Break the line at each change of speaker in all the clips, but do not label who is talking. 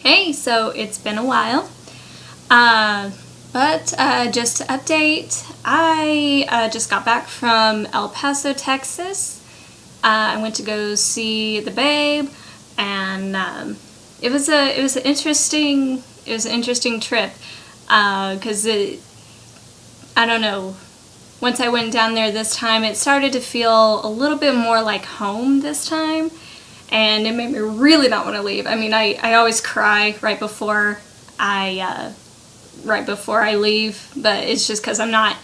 Hey, so it's been a while, but just to update, I just got back from El Paso, Texas. I went to go see the babe, and it was an interesting trip because I don't know. Once I went down there this time, it started to feel a little bit more like home this time. And it made me really not want to leave. I mean, I always cry right before I leave, but it's just because I'm not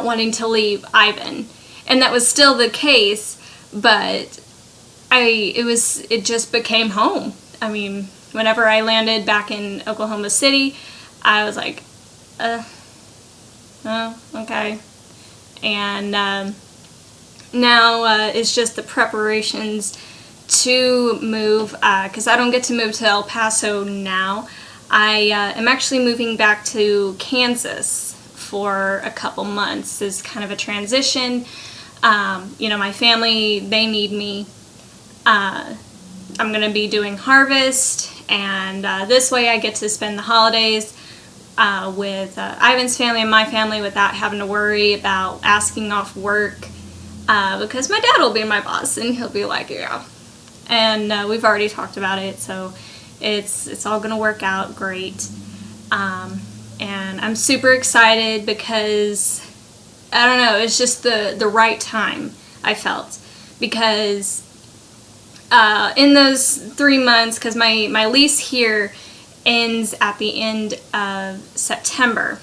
wanting to leave Ivan, and that was still the case. But it just became home. I mean, whenever I landed back in Oklahoma City, I was like, oh, okay, and now it's just the preparations to move, because I don't get to move to El Paso now. I am actually moving back to Kansas for a couple months as kind of a transition. My family, they need me. I'm going to be doing harvest, and this way I get to spend the holidays with Ivan's family and my family without having to worry about asking off work, because my dad will be my boss, and he'll be like, yeah. And we've already talked about it, so it's all going to work out great. And I'm super excited because, I don't know, it's just the right time, I felt. Because in those 3 months, because my lease here ends at the end of September.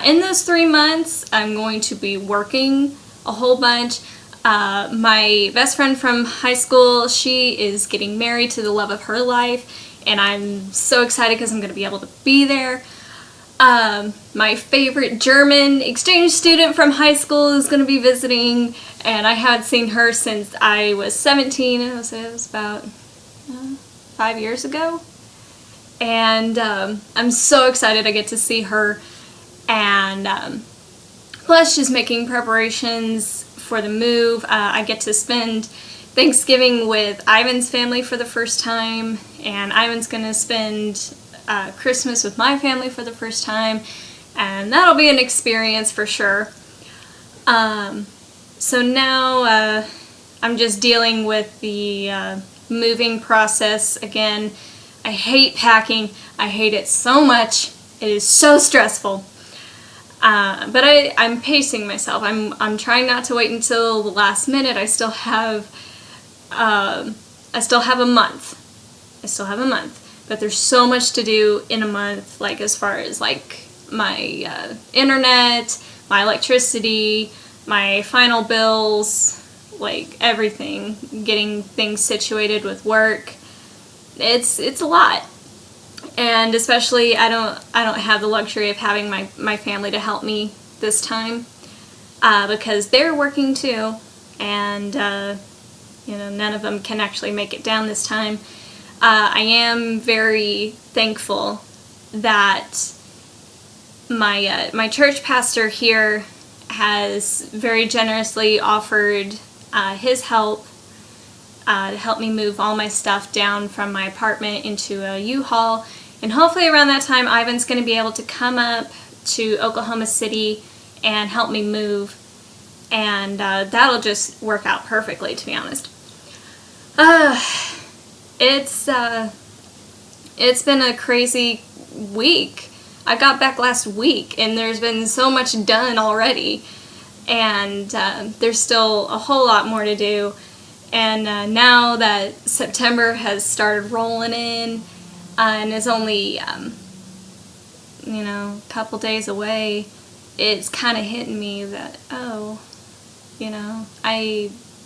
In those 3 months, I'm going to be working a whole bunch. My best friend from high school, she is getting married to the love of her life, and I'm so excited because I'm going to be able to be there. My favorite German exchange student from high school is going to be visiting, and I haven't seen her since I was 17. It was about 5 years ago. And I'm so excited I get to see her. And plus, she's making preparations for the move. I get to spend Thanksgiving with Ivan's family for the first time, and Ivan's going to spend Christmas with my family for the first time, and that'll be an experience for sure. So now I'm just dealing with the moving process again. I hate packing. I hate it so much. It is so stressful. But I'm pacing myself. I'm trying not to wait until the last minute. I still have a month. But there's so much to do in a month, like as far as like my internet, my electricity, my final bills, like everything, getting things situated with work. It's a lot. And especially I don't have the luxury of having my family to help me this time, because they're working too, and none of them can actually make it down this time. I am very thankful that my church pastor here has very generously offered his help to help me move all my stuff down from my apartment into a U-Haul. And hopefully around that time, Ivan's going to be able to come up to Oklahoma City and help me move. And that'll just work out perfectly, to be honest. It's been a crazy week. I got back last week, and there's been so much done already. And there's still a whole lot more to do. And now that September has started rolling in, and is only, a couple days away, it's kind of hitting me that,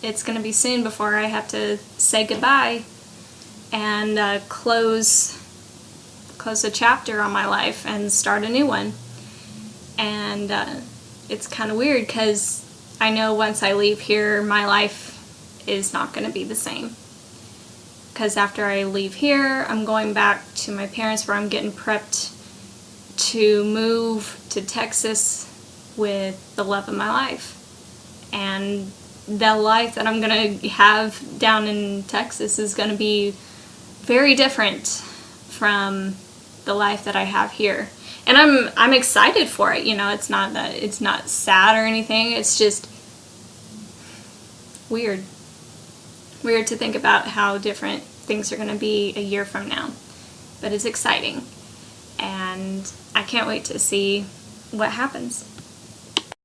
it's going to be soon before I have to say goodbye and close a chapter on my life and start a new one. And it's kind of weird because I know once I leave here, my life is not going to be the same. Because after I leave here, I'm going back to my parents where I'm getting prepped to move to Texas with the love of my life. And the life that I'm going to have down in Texas is going to be very different from the life that I have here. And I'm excited for it, you know. It's not that it's not sad or anything. It's just weird. Weird to think about how different things are going to be a year from now. But it's exciting. And I can't wait to see what happens.